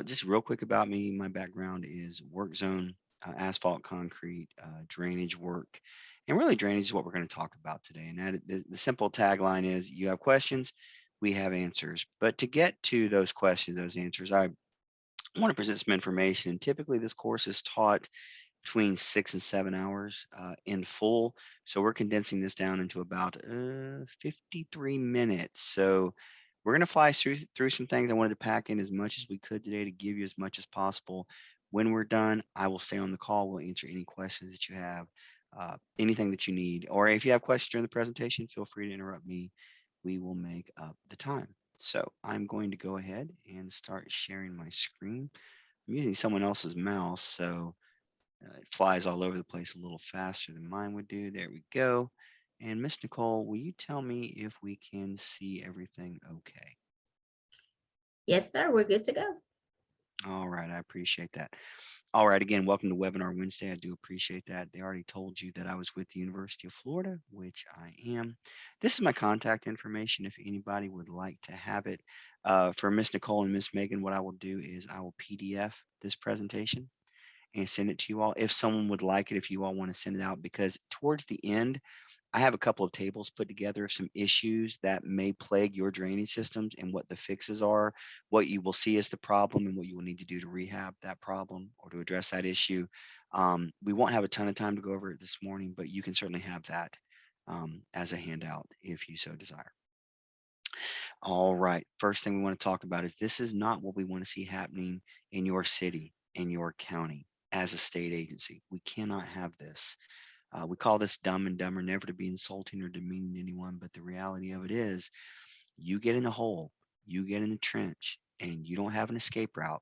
Just real quick about me, my background is work zone, asphalt, concrete, drainage work, and really drainage is what we're going to talk about today. And the simple tagline is you have questions, we have answers. But to get to those questions, those answers, I want to present some information. Typically, this course is taught between 6 and 7 hours in full. So we're condensing this down into about 53 minutes. So we're going to fly through some things. I wanted to pack in as much as we could today to give you as much as possible. When we're done, I will stay on the call. We'll answer any questions that you have, anything that you need. Or if you have questions during the presentation, feel free to interrupt me. We will make up the time. So I'm going to go ahead and start sharing my screen. I'm using someone else's mouse, so it flies all over the place a little faster than mine would do. There we go. And Miss Nicole, will you tell me if we can see everything okay? Yes, sir. We're good to go. All right, I appreciate that. All right, again, welcome to Webinar Wednesday. I do appreciate that. They already told you that I was with the University of Florida, which I am. This is my contact information if anybody would like to have it. For Miss Nicole and Miss Megan, what I will do is I will PDF this presentation and send it to you all if someone would like it, if you all want to send it out, because towards the end, I have a couple of tables put together of some issues that may plague your drainage systems and what the fixes are, what you will see as the problem and what you will need to do to rehab that problem or to address that issue. We won't have a ton of time to go over it this morning, but you can certainly have that as a handout if you so desire. All right, first thing we want to talk about is this is not what we want to see happening in your city, in your county, as a state agency. We cannot have this. We call this dumb and dumber, never to be insulting or demeaning to anyone, but the reality of it is you get in a hole, you get in a trench, and you don't have an escape route.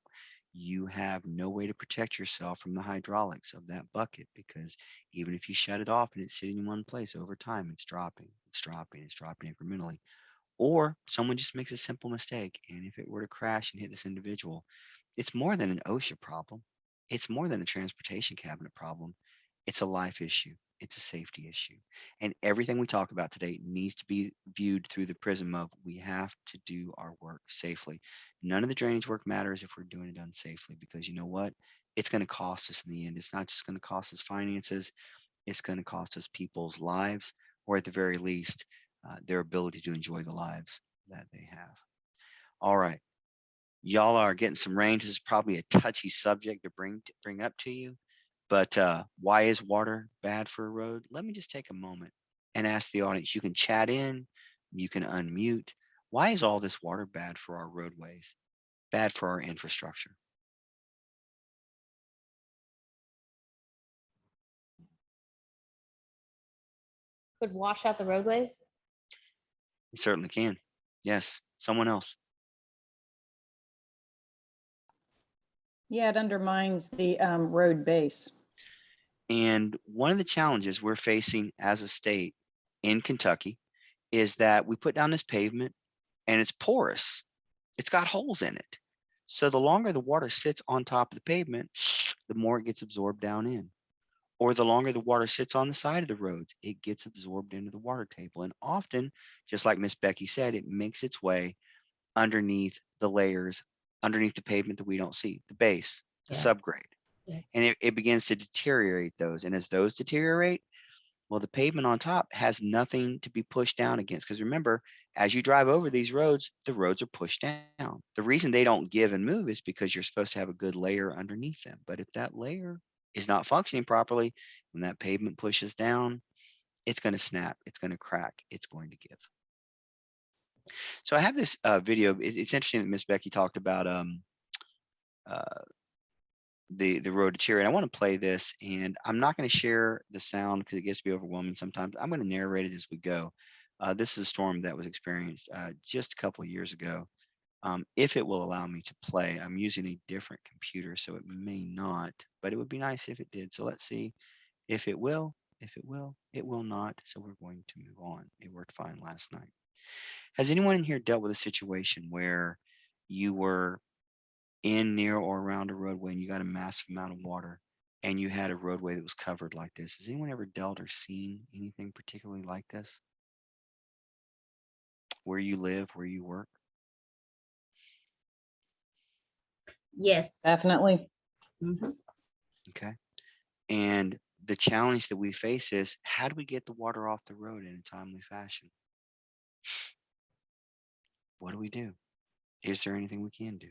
You have no way to protect yourself from the hydraulics of that bucket because even if you shut it off and it's sitting in one place over time, it's dropping, it's dropping, it's dropping incrementally. Or someone just makes a simple mistake. And if it were to crash and hit this individual, it's more than an OSHA problem. It's more than a transportation cabinet problem. It's a life issue. It's a safety issue. And everything we talk about today needs to be viewed through the prism of we have to do our work safely. None of the drainage work matters if we're doing it unsafely because you know what? It's going to cost us in the end. It's not just going to cost us finances, it's going to cost us people's lives, or at the very least, their ability to enjoy the lives that they have. All right. Y'all are getting some rain. This is probably a touchy subject to bring up to you, but why is water bad for a road? Let me just take a moment and ask the audience. You can chat in, you can unmute. Why is all this water bad for our roadways, bad for our infrastructure? Could wash out the roadways. It certainly can. Yes, someone else. Yeah, it undermines the road base. And one of the challenges we're facing as a state in Kentucky is that we put down this pavement and it's porous. It's got holes in it. So the longer the water sits on top of the pavement, the more it gets absorbed down in. Or the longer the water sits on the side of the roads, it gets absorbed into the water table. And often, just like Miss Becky said, it makes its way underneath the layers, underneath the pavement that we don't see, the base, the subgrade. And it begins to deteriorate those. And as those deteriorate, well, the pavement on top has nothing to be pushed down against. Because remember, as you drive over these roads, the roads are pushed down. The reason they don't give and move is because you're supposed to have a good layer underneath them. But if that layer is not functioning properly, when that pavement pushes down, it's going to snap, it's going to crack, it's going to give. So I have this video. It's interesting that Miss Becky talked about the road deteriorate. I want to play this, and I'm not going to share the sound because it gets to be overwhelming sometimes. I'm going to narrate it as we go. This is a storm that was experienced just a couple of years ago. If it will allow me to play, I'm using a different computer, so it may not, but it would be nice if it did. So let's see if it will. If it will, it will not. So we're going to move on. It worked fine last night. Has anyone in here dealt with a situation where you were in, near, or around a roadway and you got a massive amount of water and you had a roadway that was covered like this? Has anyone ever dealt or seen anything particularly like this? Where you live, where you work? Yes. Definitely. Mhm. Okay. And the challenge that we face is, how do we get the water off the road in a timely fashion? What do we do? Is there anything we can do?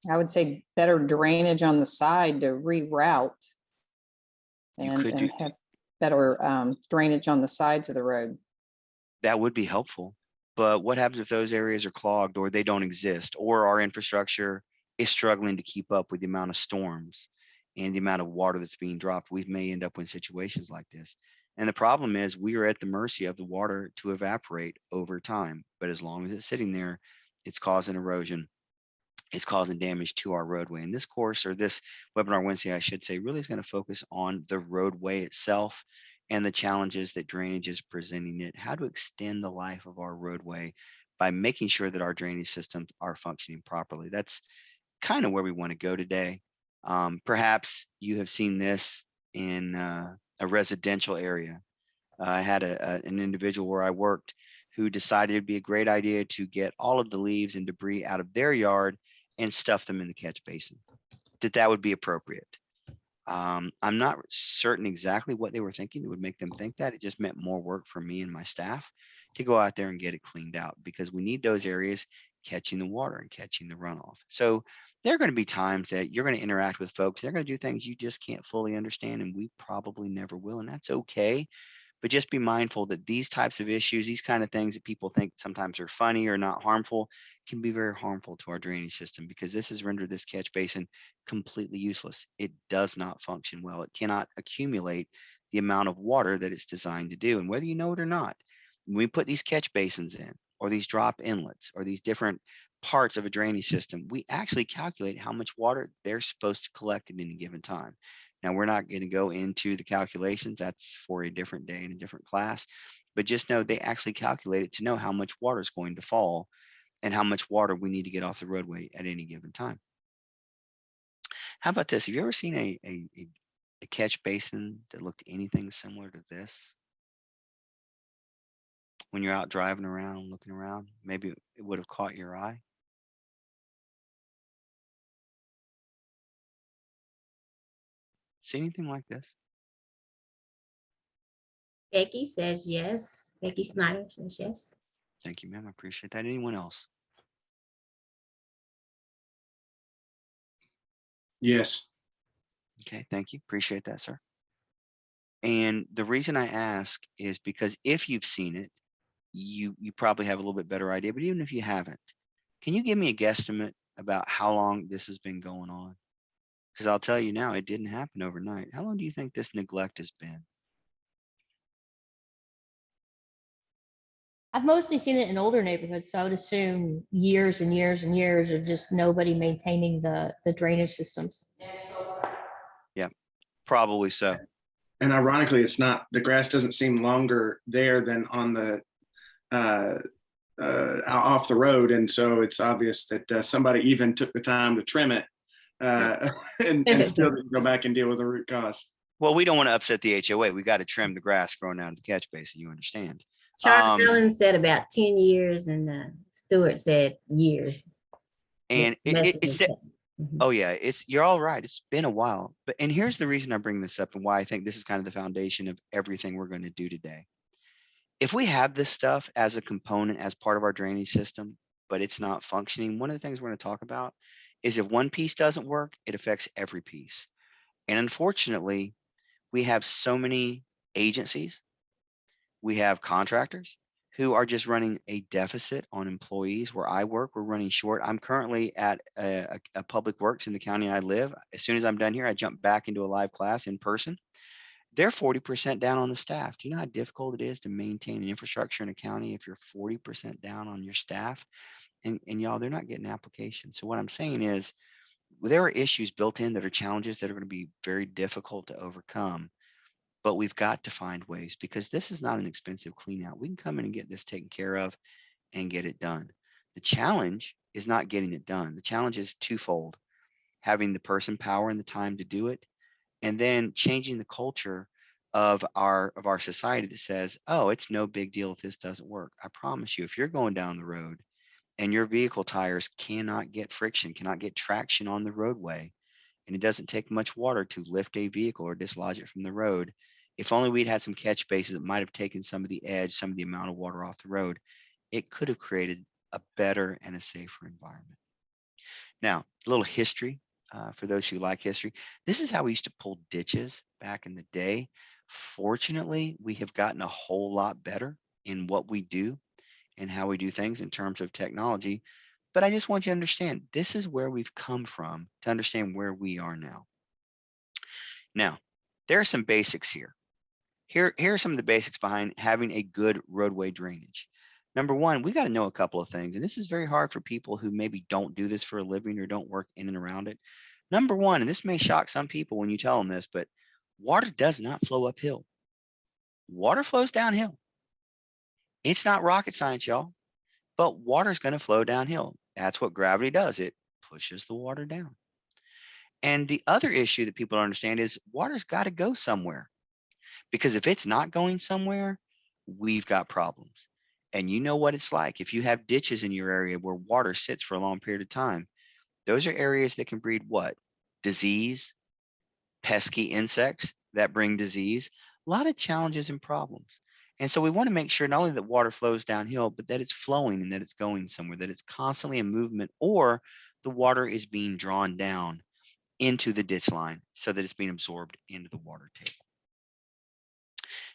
I would say better drainage on the side to reroute You and, could and do have better drainage on the sides of the road. that, would be helpful. But what happens if those areas are clogged or they don't exist, or our infrastructure is struggling to keep up with the amount of storms and the amount of water that's being dropped? We may end up in situations like this. And the problem is, we are at the mercy of the water to evaporate over time. But as long as it's sitting there, it's causing erosion. It's causing damage to our roadway. And this course, or this webinar Wednesday, I should say, really is going to focus on the roadway itself and the challenges that drainage is presenting it, how to extend the life of our roadway by making sure that our drainage systems are functioning properly. That's kind of where we want to go today. Perhaps you have seen this in a residential area. I had an individual where I worked who decided it'd be a great idea to get all of the leaves and debris out of their yard and stuff them in the catch basin. That would be appropriate. I'm not certain exactly what they were thinking that would make them think that. It just meant more work for me and my staff to go out there and get it cleaned out, because we need those areas catching the water and catching the runoff. So there are going to be times that you're going to interact with folks. They're going to do things you just can't fully understand, and we probably never will. And that's okay. But just be mindful that these types of issues, these kind of things that people think sometimes are funny or not harmful, can be very harmful to our drainage system, because this has rendered this catch basin completely useless. It does not function well. It cannot accumulate the amount of water that it's designed to do. And whether you know it or not, when we put these catch basins in, or these drop inlets, or these different parts of a drainage system, we actually calculate how much water they're supposed to collect at any given time. Now, we're not going to go into the calculations. That's for a different day in a different class. But just know they actually calculate it to know how much water is going to fall and how much water we need to get off the roadway at any given time. How about this? Have you ever seen a catch basin that looked anything similar to this? When you're out driving around, looking around, maybe it would have caught your eye. See anything like this? Becky says yes. Becky Snyder says yes. Thank you, ma'am. I appreciate that. Anyone else? Yes. Okay, thank you. Appreciate that, sir. And the reason I ask is because if you've seen it, you probably have a little bit better idea. But even if you haven't, can you give me a guesstimate about how long this has been going on? Because I'll tell you now, it didn't happen overnight. How long do you think this neglect has been? I've mostly seen it in older neighborhoods, so I would assume years and years and years of just nobody maintaining the drainage systems. Probably so. And ironically, it's not, the grass doesn't seem longer there than on the off the road. And so it's obvious that somebody even took the time to trim it and still didn't go back and deal with the root cause. Well, we don't want to upset the HOA. We got to trim the grass growing out of the catch basin. You understand? Charles Allen said about 10 years, and Stewart said years. And it's Mhm. oh yeah, you're all right. It's been a while. And here's the reason I bring this up and why I think this is kind of the foundation of everything we're going to do today. If we have this stuff as a component, as part of our drainage system, but it's not functioning, one of the things we're going to talk about is if one piece doesn't work, it affects every piece. And unfortunately, we have so many agencies, we have contractors who are just running a deficit on employees. Where I work, we're running short. I'm currently at a public works in the county I live. As soon as I'm done here, I jump back into a live class in person. They're 40% down on the staff. Do you know how difficult it is to maintain an infrastructure in a county if you're 40% down on your staff? And y'all, they're not getting applications. So what I'm saying is, there are issues built in that are challenges that are going to be very difficult to overcome. But we've got to find ways, because this is not an expensive clean out. We can come in and get this taken care of and get it done. The challenge is not getting it done. The challenge is twofold: having the person power and the time to do it, and then changing the culture of our society that says, oh, it's no big deal if this doesn't work. I promise you, if you're going down the road and your vehicle tires cannot get friction, cannot get traction on the roadway, and it doesn't take much water to lift a vehicle or dislodge it from the road, if only we'd had some catch bases that might have taken some of the edge, some of the amount of water off the road, it could have created a better and a safer environment. Now, a little history for those who like history. This is how we used to pull ditches back in the day. Fortunately, we have gotten a whole lot better in what we do and how we do things in terms of technology. But I just want you to understand, this is where we've come from to understand where we are now. Now, there are some basics here. Here are some of the basics behind having a good roadway drainage. Number one, we got to know a couple of things, and this is very hard for people who maybe don't do this for a living or don't work in and around it. Number one, and this may shock some people when you tell them this, but water does not flow uphill. Water flows downhill. It's not rocket science, y'all, but water is going to flow downhill. That's what gravity does. It pushes the water down. And the other issue that people don't understand is water's got to go somewhere, because if it's not going somewhere, we've got problems. And you know what it's like. If you have ditches in your area where water sits for a long period of time, those are areas that can breed what? Disease, pesky insects that bring disease, a lot of challenges and problems. And so we want to make sure not only that water flows downhill, but that it's flowing and that it's going somewhere, that it's constantly in movement, or the water is being drawn down into the ditch line so that it's being absorbed into the water table.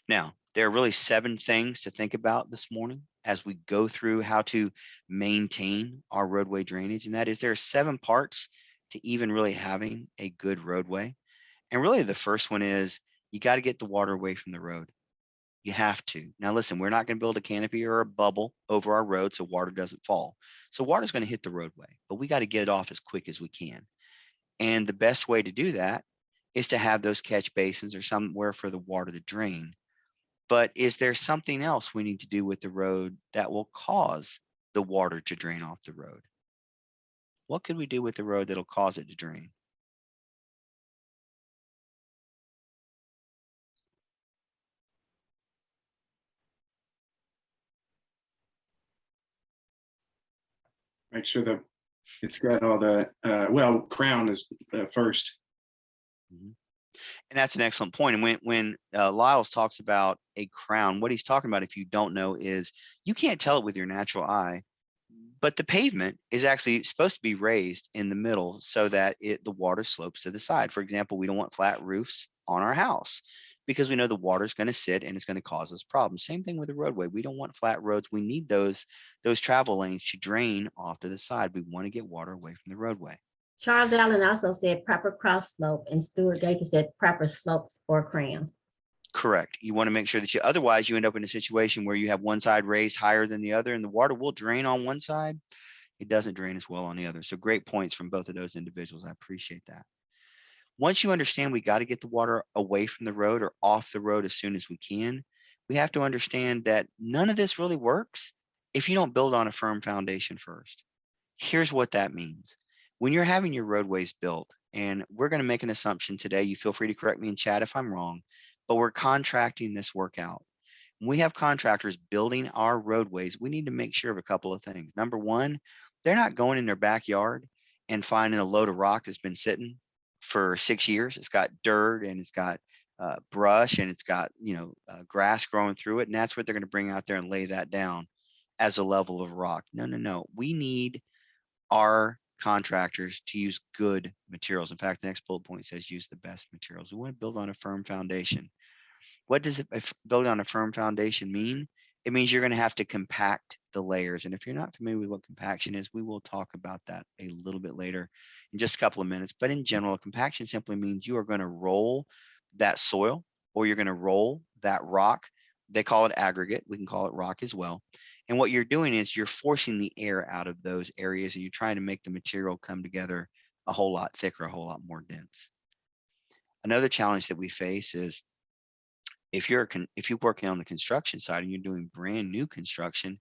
Now, there are really 7 things to think about this morning as we go through how to maintain our roadway drainage. And that is, there are 7 parts to even really having a good roadway. And really the first one is you got to get the water away from the road. You have to. Now listen, we're not going to build a canopy or a bubble over our road so water doesn't fall. So water is going to hit the roadway, but we got to get it off as quick as we can. And the best way to do that is to have those catch basins or somewhere for the water to drain. But is there something else we need to do with the road that will cause the water to drain off the road? What could we do with the road that'll cause it to drain? Make sure that it's got all the, well, crown is first. And that's an excellent point. And when Lyles talks about a crown, what he's talking about, if you don't know, is you can't tell it with your natural eye, but the pavement is actually supposed to be raised in the middle so that the water slopes to the side. For example, we don't want flat roofs on our house because we know the water is going to sit and it's going to cause us problems. Same thing with the roadway. We don't want flat roads. We need those travel lanes to drain off to the side. We want to get water away from the roadway. Charles Allen also said proper cross slope, and Stuart Gaither said proper slopes or crown. Correct. You want to make sure that otherwise you end up in a situation where you have one side raised higher than the other and the water will drain on one side. It doesn't drain as well on the other. So great points from both of those individuals. I appreciate that. Once you understand we got to get the water away from the road or off the road as soon as we can, we have to understand that none of this really works if you don't build on a firm foundation first. Here's what that means. When you're having your roadways built, and we're going to make an assumption today, you feel free to correct me in chat if I'm wrong, but we're contracting this work out. When we have contractors building our roadways, we need to make sure of a couple of things. Number one, they're not going in their backyard and finding a load of rock that's been sitting for 6 years. It's got dirt and it's got brush and it's got grass growing through it, and that's what they're going to bring out there and lay that down as a level of rock. No. We need our contractors to use good materials. In fact, the next bullet point says use the best materials. We want to build on a firm foundation. What does building on a firm foundation mean? It means you're going to have to compact the layers. And if you're not familiar with what compaction is, we will talk about that a little bit later in just a couple of minutes. But in general, compaction simply means you are going to roll that soil or you're going to roll that rock. They call it aggregate. We can call it rock as well. And what you're doing is you're forcing the air out of those areas and you're trying to make the material come together a whole lot thicker, a whole lot more dense. Another challenge that we face is if you're working on the construction side and you're doing brand new construction,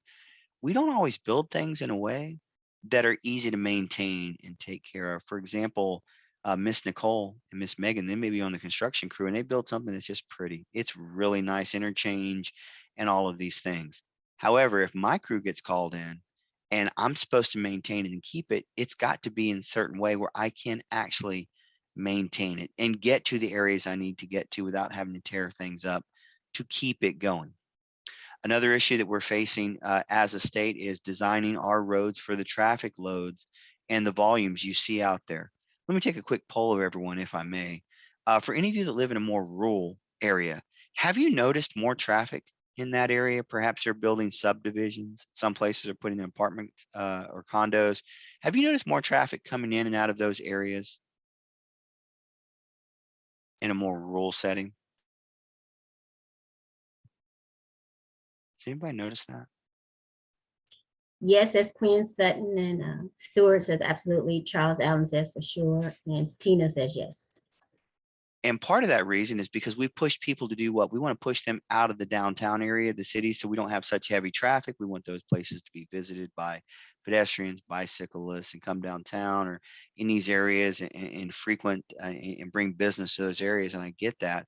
we don't always build things in a way that are easy to maintain and take care of. For example, Miss Nicole and Miss Megan, they may be on the construction crew and they build something that's just pretty. It's really nice interchange and all of these things. However, if my crew gets called in and I'm supposed to maintain it and keep it, it's got to be in a certain way where I can actually maintain it and get to the areas I need to get to without having to tear things up to keep it going. Another issue that we're facing as a state is designing our roads for the traffic loads and the volumes you see out there. Let me take a quick poll of everyone, if I may. For any of you that live in a more rural area, have you noticed more traffic in that area? Perhaps they're building subdivisions. Some places are putting in apartments or condos. Have you noticed more traffic coming in and out of those areas in a more rural setting? Does anybody notice that? Yes, as Quinn Sutton and Stewart says absolutely. Charles Allen says for sure, and Tina says yes. And part of that reason is because we push people to do what? We want to push them out of the downtown area of the city so we don't have such heavy traffic. We want those places to be visited by pedestrians, bicyclists, and come downtown or in these areas and frequent and bring business to those areas. And I get that.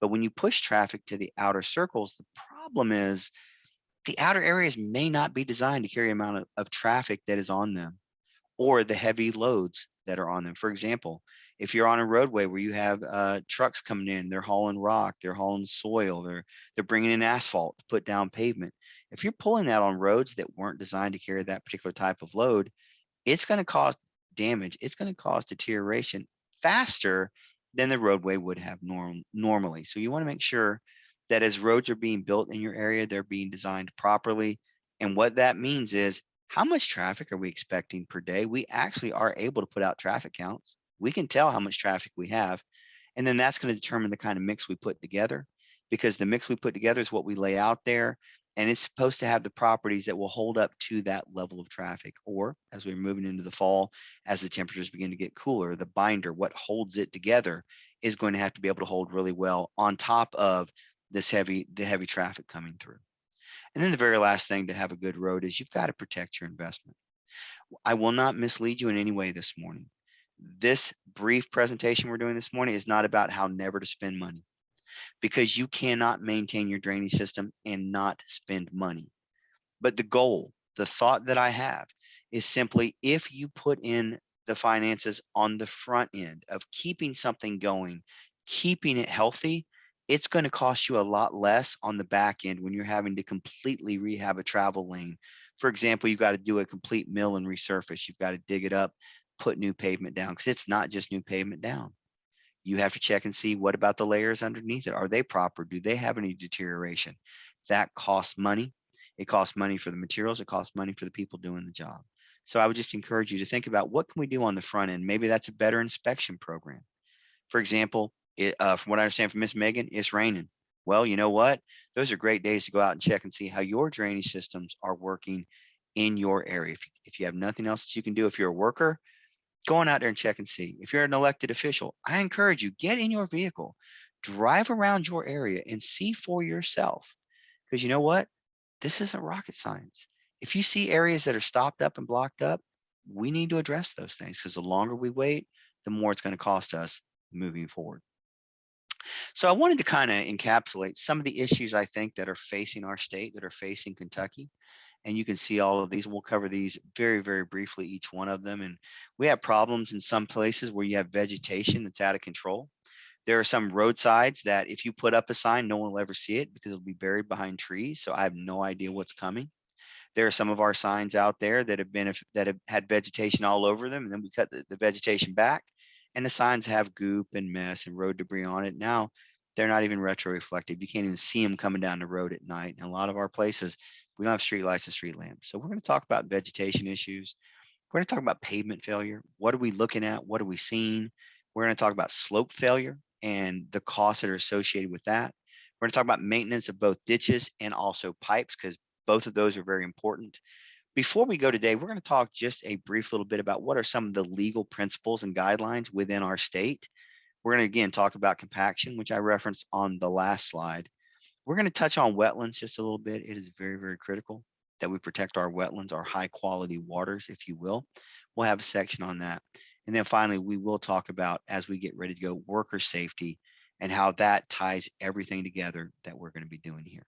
But when you push traffic to the outer circles, the problem is the outer areas may not be designed to carry the amount of traffic that is on them or the heavy loads that are on them. For example, if you're on a roadway where you have trucks coming in, they're hauling rock, they're hauling soil, they're bringing in asphalt to put down pavement. If you're pulling that on roads that weren't designed to carry that particular type of load, it's going to cause damage. It's going to cause deterioration faster than the roadway would have normally. So you want to make sure that as roads are being built in your area, they're being designed properly. And what that means is, how much traffic are we expecting per day? We actually are able to put out traffic counts. We can tell how much traffic we have. And then that's going to determine the kind of mix we put together, because the mix we put together is what we lay out there. And it's supposed to have the properties that will hold up to that level of traffic. Or as we're moving into the fall, as the temperatures begin to get cooler, the binder, what holds it together, is going to have to be able to hold really well on top of the heavy traffic coming through. And then the very last thing to have a good road is you've got to protect your investment. I will not mislead you in any way this morning. This brief presentation we're doing this morning is not about how never to spend money, because you cannot maintain your drainage system and not spend money. But the goal, the thought that I have, is simply, if you put in the finances on the front end of keeping something going, keeping it healthy, it's going to cost you a lot less on the back end when you're having to completely rehab a travel lane. For example, you've got to do a complete mill and resurface. You've got to dig it up, put new pavement down, because it's not just new pavement down. You have to check and see, what about the layers underneath it? Are they proper? Do they have any deterioration? That costs money. It costs money for the materials. It costs money for the people doing the job. So I would just encourage you to think about, what can we do on the front end? Maybe that's a better inspection program. For example, from what I understand from Miss Megan, it's raining. Well, you know what? Those are great days to go out and check and see how your drainage systems are working in your area. If you have nothing else that you can do, if you're a worker, going out there and check and see. If you're an elected official, I encourage you, get in your vehicle, drive around your area and see for yourself. Because you know what? This isn't rocket science. If you see areas that are stopped up and blocked up, we need to address those things, because the longer we wait, the more it's going to cost us moving forward. So I wanted to kind of encapsulate some of the issues I think that are facing our state, that are facing Kentucky. And you can see all of these. We'll cover these very, very briefly, each one of them. And we have problems in some places where you have vegetation that's out of control. There are some roadsides that if you put up a sign, no one will ever see it because it'll be buried behind trees. So I have no idea what's coming. There are some of our signs out there that have had vegetation all over them, and then we cut the vegetation back, and the signs have goop and mess and road debris on it. Now they're not even retroreflective. You can't even see them coming down the road at night. And a lot of our places, we don't have street lights and street lamps. So we're going to talk about vegetation issues. We're going to talk about pavement failure. What are we looking at? What are we seeing? We're going to talk about slope failure and the costs that are associated with that. We're going to talk about maintenance of both ditches and also pipes, because both of those are very important. Before we go today, we're going to talk just a brief little bit about what are some of the legal principles and guidelines within our state. We're going to again talk about compaction, which I referenced on the last slide. We're going to touch on wetlands just a little bit. It is very, very critical that we protect our wetlands, our high quality waters, if you will. We'll have a section on that. And then finally, we will talk about, as we get ready to go, worker safety and how that ties everything together that we're going to be doing here.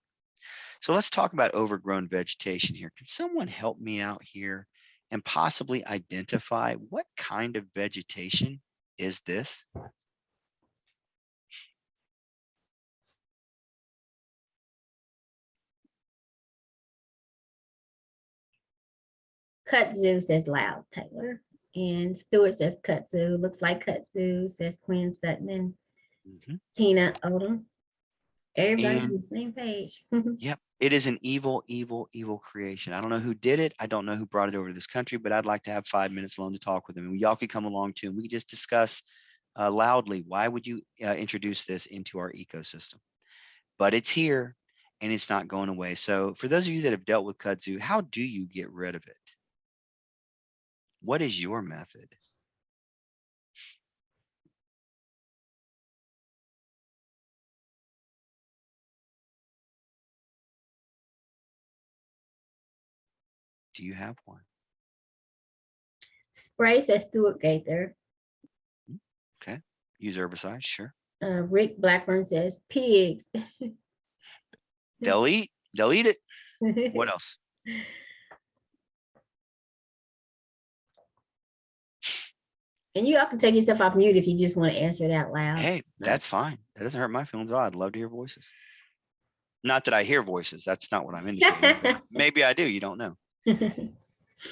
So let's talk about overgrown vegetation here. Can someone help me out here and possibly identify what kind of vegetation is this? Kudzu says loud, Taylor. And Stewart says kudzu. Looks like kudzu, says Quinn Sutton and Mhm. Tina Odom. Everybody's on And the same page. yep, it is an evil, evil, evil creation. I don't know who did it. I don't know who brought it over to this country, but I'd like to have 5 minutes alone to talk with them. And y'all could come along too. And we could just discuss loudly, why would you introduce this into our ecosystem? But it's here and it's not going away. So for those of you that have dealt with kudzu, how do you get rid of it? What is your method? Do you have one? Spray says Stewart Gaither. Okay. Use herbicides, sure. Rick Blackburn says pigs. They'll eat it. What else? And you all can take yourself off mute if you just want to answer it out loud. Hey, that's fine. That doesn't hurt my feelings at all. I'd love to hear voices. Not that I hear voices. That's not what I'm indicating. But maybe I do. You don't know.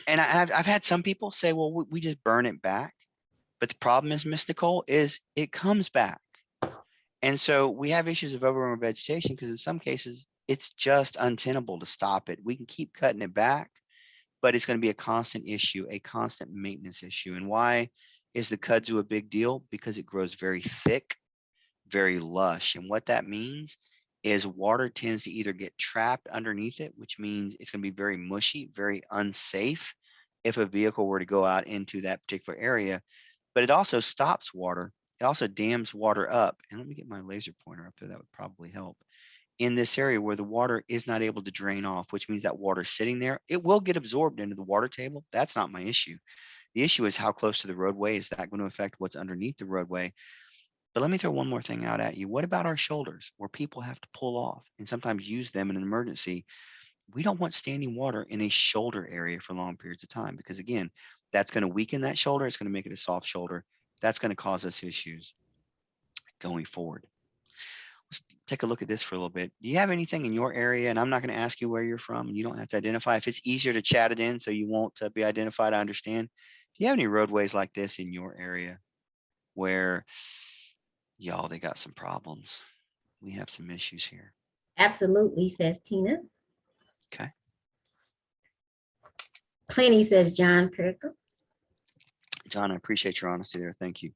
And I've had some people say, well, we just burn it back. But the problem is, Miss Nicole, is it comes back. And so we have issues of overgrown vegetation because in some cases, it's just untenable to stop it. We can keep cutting it back, but it's going to be a constant issue, a constant maintenance issue. And why is the kudzu a big deal? Because it grows very thick, very lush. And what that means is water tends to either get trapped underneath it, which means it's going to be very mushy, very unsafe if a vehicle were to go out into that particular area. But it also stops water. It also dams water up. And let me get my laser pointer up there. That would probably help. In this area where the water is not able to drain off, which means that water sitting there, it will get absorbed into the water table. That's not my issue. The issue is how close to the roadway is that going to affect what's underneath the roadway. But let me throw one more thing out at you. What about our shoulders where people have to pull off and sometimes use them in an emergency? We don't want standing water in a shoulder area for long periods of time because, again, that's going to weaken that shoulder. It's going to make it a soft shoulder. That's going to cause us issues going forward. Let's take a look at this for a little bit. Do you have anything in your area? And I'm not going to ask you where you're from. You don't have to identify. If it's easier to chat it in so you won't be identified, I understand. Do you have any roadways like this in your area where, y'all, they got some problems? We have some issues here. Absolutely, says Tina. Okay. Plenty, says John Kirkle. John, I appreciate your honesty there. Thank you.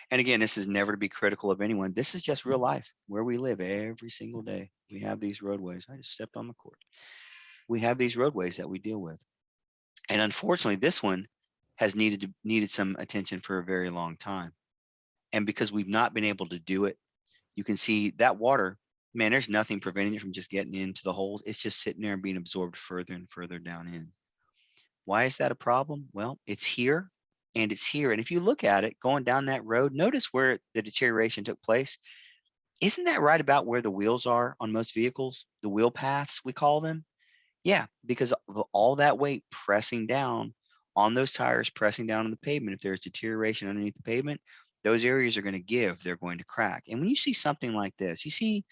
And again, this is never to be critical of anyone. This is just real life where we live every single day. We have these roadways. I just stepped on the cord. We have these roadways that we deal with. And unfortunately, this one has needed some attention for a very long time. And because we've not been able to do it, you can see that water, man, there's nothing preventing it from just getting into the holes. It's just sitting there and being absorbed further and further down in. Why is that a problem? Well, it's here and it's here. And if you look at it going down that road, notice where the deterioration took place. Isn't that right about where the wheels are on most vehicles? The wheel paths, we call them. Yeah, because of all that weight pressing down on those tires, pressing down on the pavement. If there's deterioration underneath the pavement, those areas are going to give, they're going to crack. And when you see something like this, you see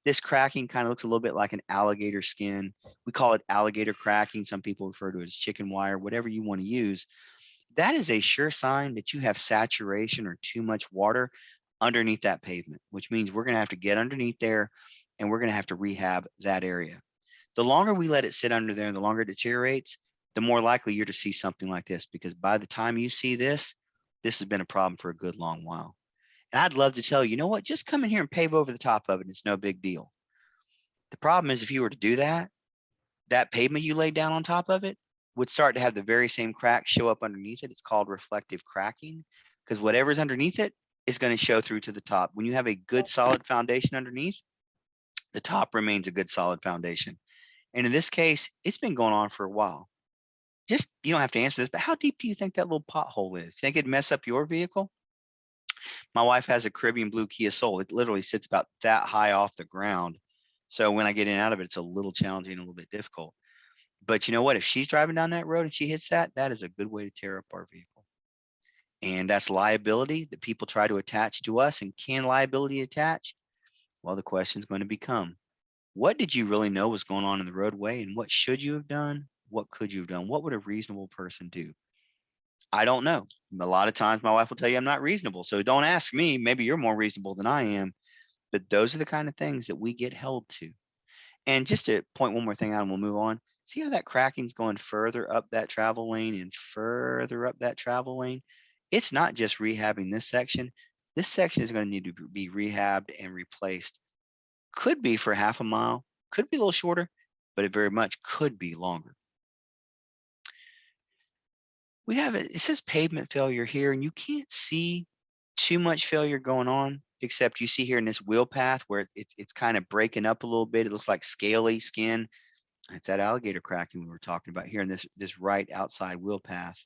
this cracking kind of looks a little bit like an alligator skin. We call it alligator cracking. Some people refer to it as chicken wire, whatever you want to use. That is a sure sign that you have saturation or too much water underneath that pavement, which means we're going to have to get underneath there and we're going to have to rehab that area. The longer we let it sit under there and the longer it deteriorates, the more likely you're to see something like this, because by the time you see this, this has been a problem for a good long while. And I'd love to tell you, you know what, just come in here and pave over the top of it. It's no big deal. The problem is if you were to do that, that pavement you laid down on top of it would start to have the very same crack show up underneath it. It's called reflective cracking because whatever's underneath it is going to show through to the top. When you have a good solid foundation underneath, the top remains a good solid foundation. And in this case, it's been going on for a while. just, you don't have to answer this, but how deep do you think that little pothole is? Think it'd mess up your vehicle? My wife has a Caribbean blue Kia Soul. It literally sits about that high off the ground. So when I get in and out of it, it's a little challenging, a little bit difficult. But you know what? If she's driving down that road and she hits that, that is a good way to tear up our vehicle. And that's liability that people try to attach to us. And can liability attach? Well, the question is going to become, what did you really know was going on in the roadway, and what should you have done? What could you have done? What would a reasonable person do? I don't know. A lot of times my wife will tell you I'm not reasonable. So don't ask me. Maybe you're more reasonable than I am. But those are the kind of things that we get held to. And just to point one more thing out and we'll move on. See how that cracking's going further up that travel lane and further up that travel lane? It's not just rehabbing this section. This section is going to need to be rehabbed and replaced. Could be for half a mile, could be a little shorter, but it very much could be longer. We have it says pavement failure here, and you can't see too much failure going on, except you see here in this wheel path where it's kind of breaking up a little bit. It looks like scaly skin. It's that alligator cracking we were talking about here in this right outside wheel path.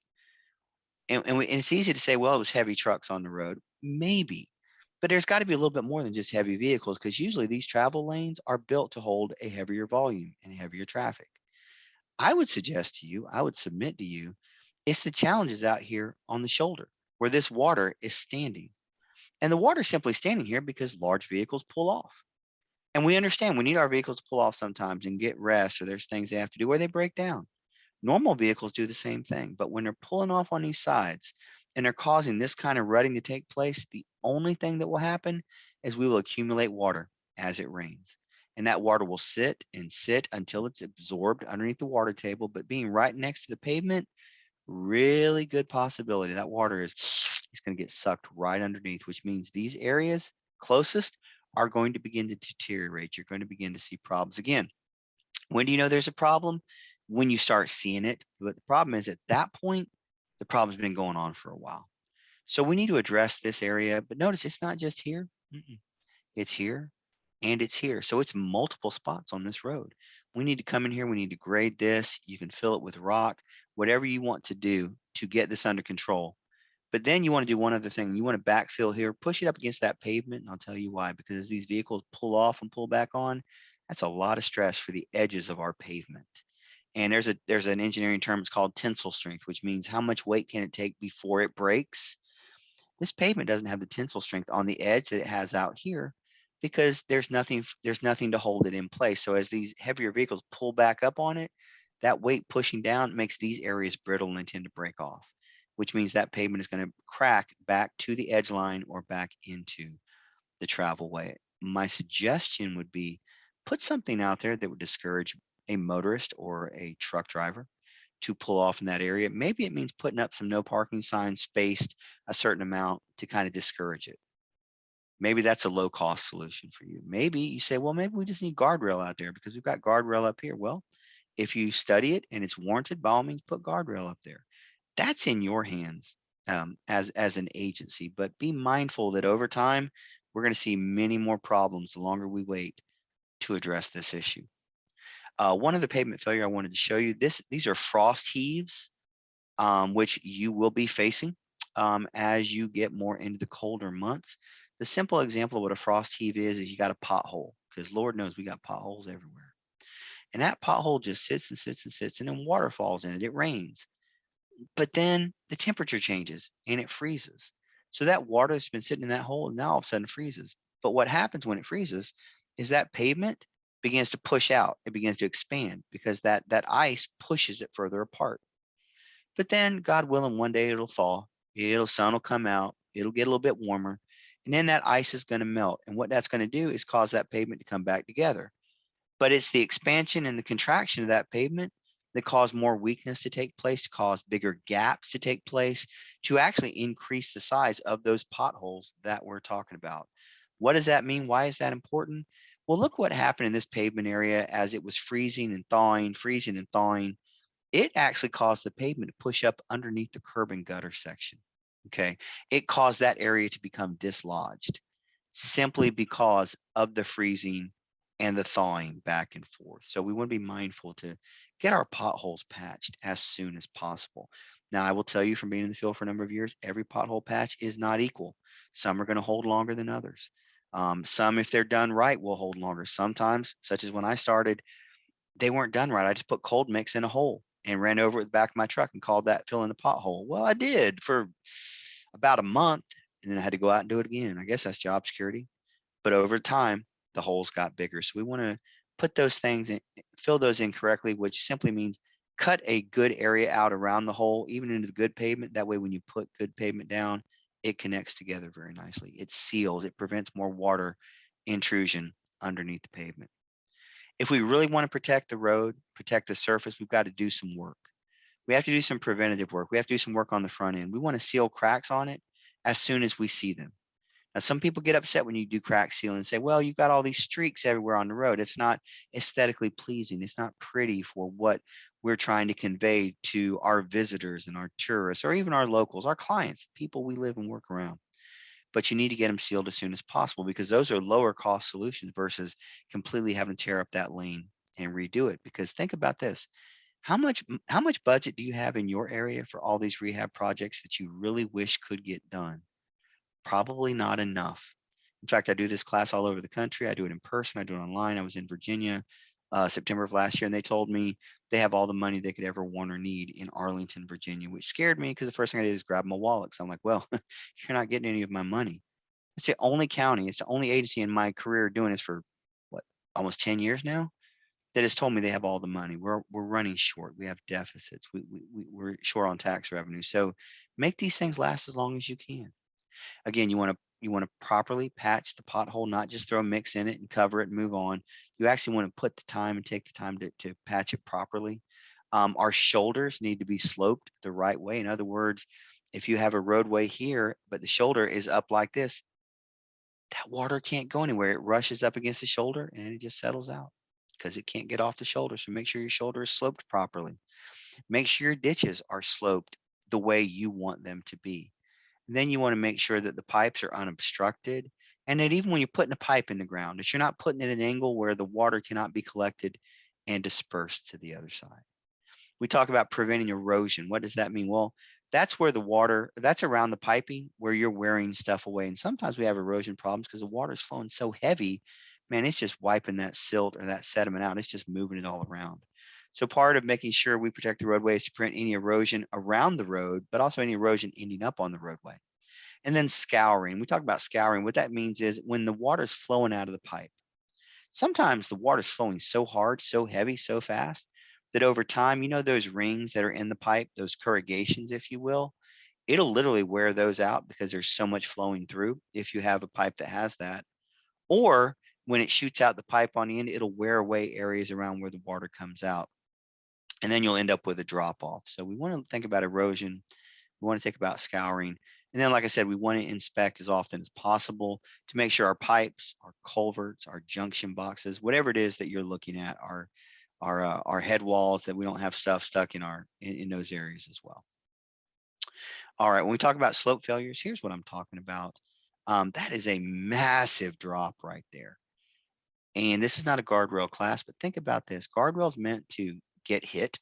And it's easy to say, well, it was heavy trucks on the road. Maybe, but there's got to be a little bit more than just heavy vehicles, because usually these travel lanes are built to hold a heavier volume and heavier traffic. I would suggest to you, I would submit to you, it's the challenges out here on the shoulder where this water is standing. And the water is simply standing here because large vehicles pull off. And we understand we need our vehicles to pull off sometimes and get rest, or there's things they have to do where they break down. Normal vehicles do the same thing, but when they're pulling off on these sides and they're causing this kind of rutting to take place, the only thing that will happen is we will accumulate water as it rains. And that water will sit and sit until it's absorbed underneath the water table. But being right next to the pavement, really good possibility that water is going to get sucked right underneath, which means these areas closest are going to begin to deteriorate. You're going to begin to see problems again. When do you know there's a problem? When you start seeing it. But the problem is, at that point, the problem's been going on for a while. So we need to address this area. But notice it's not just here. It's here and it's here. So it's multiple spots on this road. We need to come in here. We need to grade this. You can fill it with rock, whatever you want to do to get this under control. But then you want to do one other thing. You want to backfill here, push it up against that pavement. And I'll tell you why, because as these vehicles pull off and pull back on, that's a lot of stress for the edges of our pavement. And there's an engineering term, it's called tensile strength, which means how much weight can it take before it breaks. This pavement doesn't have the tensile strength on the edge that it has out here, because there's nothing to hold it in place. So as these heavier vehicles pull back up on it, that weight pushing down makes these areas brittle and tend to break off, which means that pavement is going to crack back to the edge line or back into the travel way. My suggestion would be put something out there that would discourage a motorist or a truck driver to pull off in that area. Maybe it means putting up some no parking signs spaced a certain amount to kind of discourage it. Maybe that's a low cost solution for you. Maybe you say, well, maybe we just need guardrail out there because we've got guardrail up here. Well, if you study it and it's warranted, by all means, put guardrail up there. That's in your hands as an agency, but be mindful that over time, we're going to see many more problems the longer we wait to address this issue. One other pavement failure I wanted to show you, these are frost heaves, which you will be facing as you get more into the colder months. The simple example of what a frost heave is you got a pothole, because Lord knows we got potholes everywhere. And that pothole just sits and sits and sits, and then water falls in it. It rains. But then the temperature changes and it freezes. So that water that's been sitting in that hole now all of a sudden freezes. But what happens when it freezes is that pavement begins to push out. It begins to expand because that ice pushes it further apart. But then, God willing, one day it'll thaw. Sun will come out. It'll get a little bit warmer. And then that ice is going to melt. And what that's going to do is cause that pavement to come back together. But it's the expansion and the contraction of that pavement that cause more weakness to take place, to cause bigger gaps to take place, to actually increase the size of those potholes that we're talking about. What does that mean? Why is that important? Well, look what happened in this pavement area as it was freezing and thawing. It actually caused the pavement to push up underneath the curb and gutter section. Okay. It caused that area to become dislodged simply because of the freezing and the thawing back and forth. So we want to be mindful to get our potholes patched as soon as possible. Now, I will tell you from being in the field for a number of years, every pothole patch is not equal. Some are going to hold longer than others. Some, if they're done right, will hold longer. Sometimes, such as when I started, they weren't done right. I just put cold mix in a hole and ran over it with the back of my truck and called that fill in the pothole. Well, I did for about a month, and then I had to go out and do it again. I guess that's job security. But over time, the holes got bigger. So we want to put those things in, fill those in correctly, which simply means cut a good area out around the hole, even into the good pavement. That way, when you put good pavement down, it connects together very nicely. It seals, it prevents more water intrusion underneath the pavement. If we really want to protect the road, protect the surface, we've got to do some work. We have to do some preventative work. We have to do some work on the front end. We want to seal cracks on it as soon as we see them. Now, some people get upset when you do crack sealing and say, well, you've got all these streaks everywhere on the road. It's not aesthetically pleasing. It's not pretty for what we're trying to convey to our visitors and our tourists, or even our locals, our clients, people we live and work around. But you need to get them sealed as soon as possible, because those are lower cost solutions versus completely having to tear up that lane and redo it. Because think about this. How much budget do you have in your area for all these rehab projects that you really wish could get done? Probably not enough. In fact, I do this class all over the country. I do it in person. I do it online. I was in Virginia, September of last year, and they told me they have all the money they could ever want or need in Arlington, Virginia, which scared me because the first thing I did is grab my wallet. So I'm like, well, you're not getting any of my money. It's the only county, it's the only agency in my career doing this for what, almost 10 years now, that has told me they have all the money. We're running short. We have deficits. We're short on tax revenue. So make these things last as long as you can. Again, you want to properly patch the pothole, not just throw a mix in it and cover it and move on. You actually want to put the time and take the time to patch it properly. Our shoulders need to be sloped the right way. In other words, if you have a roadway here, but the shoulder is up like this, that water can't go anywhere. It rushes up against the shoulder and it just settles out because it can't get off the shoulder. So make sure your shoulder is sloped properly. Make sure your ditches are sloped the way you want them to be. And then you want to make sure that the pipes are unobstructed, and that even when you're putting a pipe in the ground, that you're not putting it at an angle where the water cannot be collected and dispersed to the other side. We talk about preventing erosion. What does that mean? Well, that's where the water, that's around the piping where you're wearing stuff away. And sometimes we have erosion problems because the water is flowing so heavy, man, it's just wiping that silt or that sediment out. It's just moving it all around. So part of making sure we protect the roadway is to prevent any erosion around the road, but also any erosion ending up on the roadway. And then scouring. We talk about scouring. What that means is when the water's flowing out of the pipe, sometimes the water's flowing so hard, so heavy, so fast that over time, you know, those rings that are in the pipe, those corrugations, if you will, it'll literally wear those out because there's so much flowing through if you have a pipe that has that. Or when it shoots out the pipe on the end, it'll wear away areas around where the water comes out. And then you'll end up with a drop off. So we want to think about erosion. We want to think about scouring. And then, like I said, we want to inspect as often as possible to make sure our pipes, our culverts, our junction boxes, whatever it is that you're looking at, our head walls, that we don't have stuff stuck in those areas as well. All right, when we talk about slope failures, here's what I'm talking about. That is a massive drop right there. And this is not a guardrail class, but think about this. Guardrail is meant to get hit.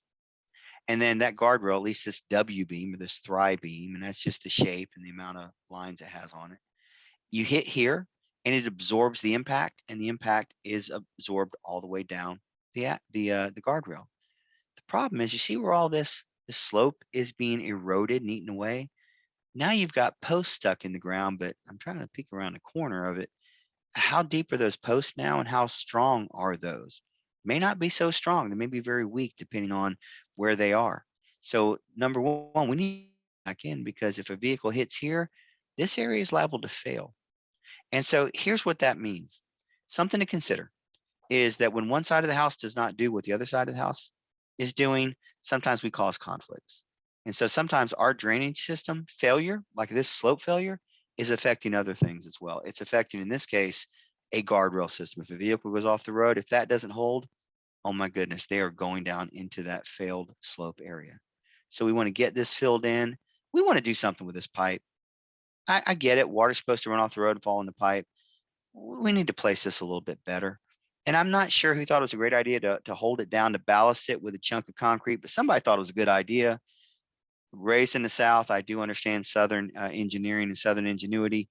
And then that guardrail, at least this W beam or this thrive beam, and that's just the shape and the amount of lines it has on it. You hit here and it absorbs the impact, and the impact is absorbed all the way down the guardrail. The problem is, you see where all this slope is being eroded and eaten away. Now you've got posts stuck in the ground, but I'm trying to peek around the corner of it. How deep are those posts now, and how strong are those? May not be so strong. They may be very weak depending on where they are. So number one, we need to back in, because if a vehicle hits here, this area is liable to fail. And so here's what that means. Something to consider is that when one side of the house does not do what the other side of the house is doing, sometimes we cause conflicts. And so sometimes our drainage system failure, like this slope failure, is affecting other things as well. It's affecting, in this case, a guardrail system. If a vehicle goes off the road, if that doesn't hold, oh my goodness, they are going down into that failed slope area. So we want to get this filled in. We want to do something with this pipe. I get it. Water's supposed to run off the road and fall in the pipe. We need to place this a little bit better. And I'm not sure who thought it was a great idea to hold it down, to ballast it with a chunk of concrete, but somebody thought it was a good idea. Raised in the South, I do understand Southern engineering and Southern ingenuity.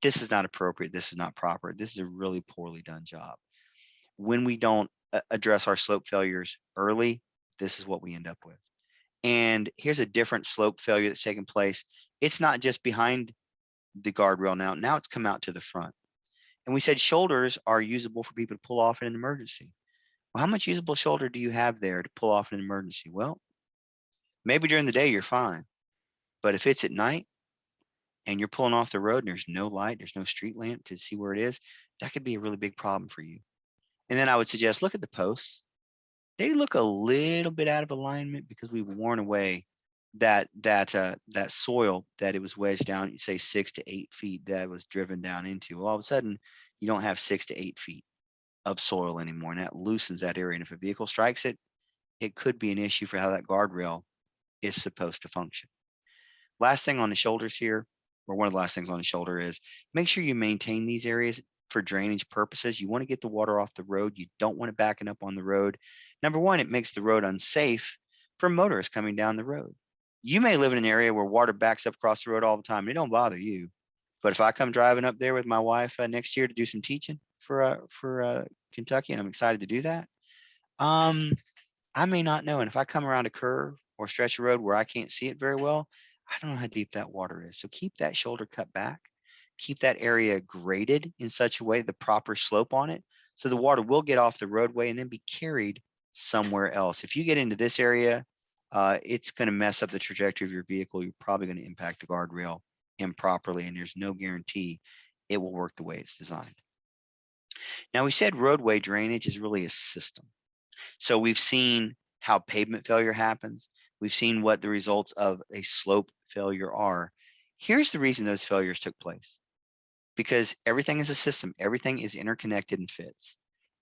This is not appropriate. This is not proper. This is a really poorly done job. When we don't address our slope failures early, this is what we end up with. And here's a different slope failure that's taken place. It's not just behind the guardrail now. Now it's come out to the front. And we said shoulders are usable for people to pull off in an emergency. Well, how much usable shoulder do you have there to pull off in an emergency? Well, maybe during the day you're fine. But if it's at night and you're pulling off the road and there's no light, there's no street lamp to see where it is, that could be a really big problem for you. And then I would suggest look at the posts. They look a little bit out of alignment because we've worn away that soil that it was wedged down, you say 6 to 8 feet that was driven down into. Well, all of a sudden you don't have 6 to 8 feet of soil anymore, and that loosens that area. And if a vehicle strikes it, it could be an issue for how that guardrail is supposed to function. Last thing on the shoulders here, or one of the last things on the shoulder, is make sure you maintain these areas for drainage purposes. You want to get the water off the road. You don't want it backing up on the road. Number one, it makes the road unsafe for motorists coming down the road. You may live in an area where water backs up across the road all the time. It don't bother you. But if I come driving up there with my wife next year to do some teaching for Kentucky, and I'm excited to do that, I may not know. And if I come around a curve or stretch of road where I can't see it very well, I don't know how deep that water is. So keep that shoulder cut back. Keep that area graded in such a way, the proper slope on it, so the water will get off the roadway and then be carried somewhere else. If you get into this area, it's going to mess up the trajectory of your vehicle. You're probably going to impact the guardrail improperly, and there's no guarantee it will work the way it's designed. Now, we said roadway drainage is really a system. So we've seen how pavement failure happens. We've seen what the results of a slope failure are. Here's the reason those failures took place. Because everything is a system, everything is interconnected and fits.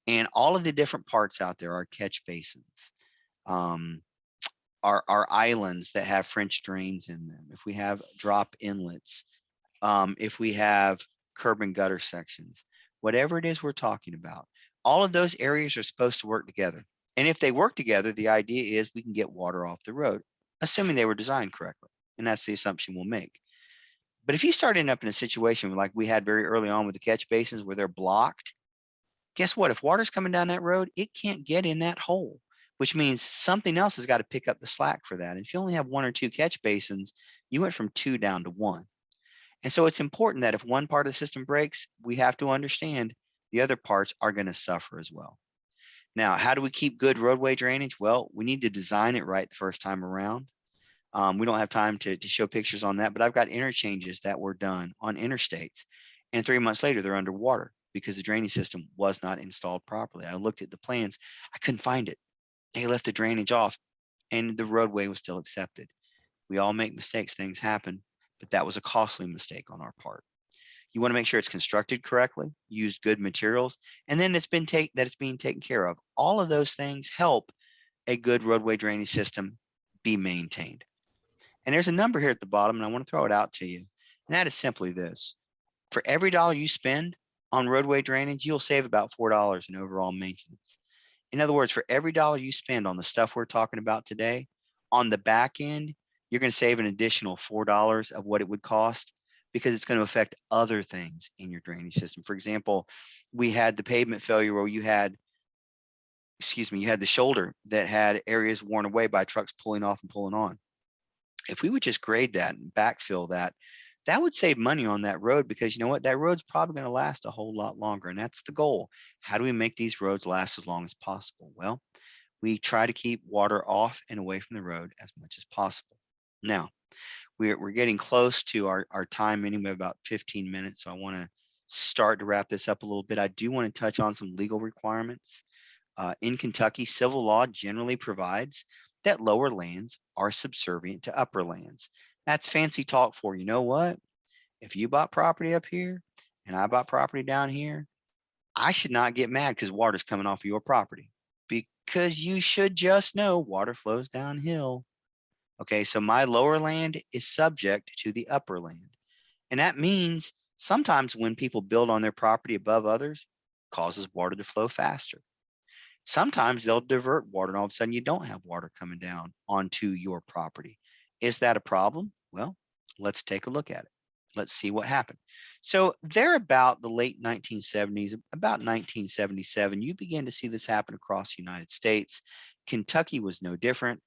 And all of the different parts out there are catch basins, are islands that have French drains in them. If we have drop inlets, if we have curb and gutter sections, whatever it is we're talking about, all of those areas are supposed to work together. And if they work together, the idea is we can get water off the road, assuming they were designed correctly. And that's the assumption we'll make. But if you start ending up in a situation like we had very early on with the catch basins where they're blocked, guess what? If water's coming down that road, it can't get in that hole, which means something else has got to pick up the slack for that. And if you only have 1 or 2 catch basins, you went from 2 down to 1. And so it's important that if one part of the system breaks, we have to understand the other parts are going to suffer as well. Now, how do we keep good roadway drainage? Well, we need to design it right the first time around. We don't have time to show pictures on that, but I've got interchanges that were done on interstates, and 3 months later they're underwater because the drainage system was not installed properly. I looked at the plans, I couldn't find it. They left the drainage off and the roadway was still accepted. We all make mistakes, things happen, but that was a costly mistake on our part. You want to make sure it's constructed correctly, used good materials, and then it's being taken care of. All of those things help a good roadway drainage system be maintained. And there's a number here at the bottom, and I want to throw it out to you. And that is simply this. For every dollar you spend on roadway drainage, you'll save about $4 in overall maintenance. In other words, for every dollar you spend on the stuff we're talking about today, on the back end, you're going to save an additional $4 of what it would cost because it's going to affect other things in your drainage system. For example, we had the pavement failure where you had the shoulder that had areas worn away by trucks pulling off and pulling on. If we would just grade that and backfill that, that would save money on that road because you know what? That road's probably going to last a whole lot longer. And that's the goal. How do we make these roads last as long as possible? Well, we try to keep water off and away from the road as much as possible. Now, we're getting close to our time anyway, about 15 minutes. So I want to start to wrap this up a little bit. I do want to touch on some legal requirements. In Kentucky, civil law generally provides that lower lands are subservient to upper lands. That's fancy talk for, you know what? If you bought property up here and I bought property down here, I should not get mad because water's coming off of your property because you should just know water flows downhill. Okay, so my lower land is subject to the upper land. And that means sometimes when people build on their property above others, causes water to flow faster. Sometimes they'll divert water and all of a sudden you don't have water coming down onto your property. Is that a problem? Well, let's take a look at it. Let's see what happened. So there about the late 1970s, about 1977, you began to see this happen across the United States. Kentucky was no different.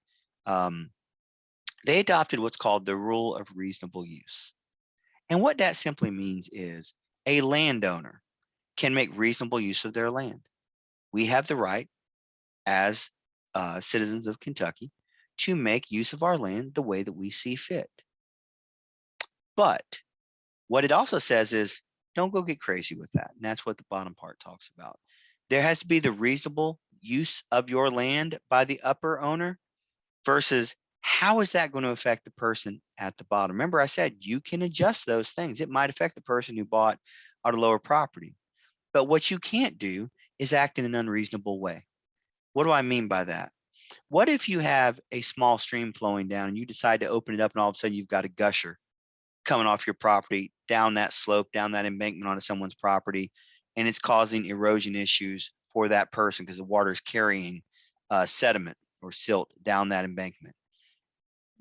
They adopted what's called the rule of reasonable use. And what that simply means is a landowner can make reasonable use of their land. We have the right as citizens of Kentucky to make use of our land the way that we see fit. But what it also says is don't go get crazy with that. And that's what the bottom part talks about. There has to be the reasonable use of your land by the upper owner versus how is that going to affect the person at the bottom? Remember, I said you can adjust those things. It might affect the person who bought out a lower property. But what you can't do is act in an unreasonable way. What do I mean by that? What if you have a small stream flowing down and you decide to open it up and all of a sudden you've got a gusher coming off your property down that slope, down that embankment onto someone's property, and it's causing erosion issues for that person because the water is carrying sediment or silt down that embankment?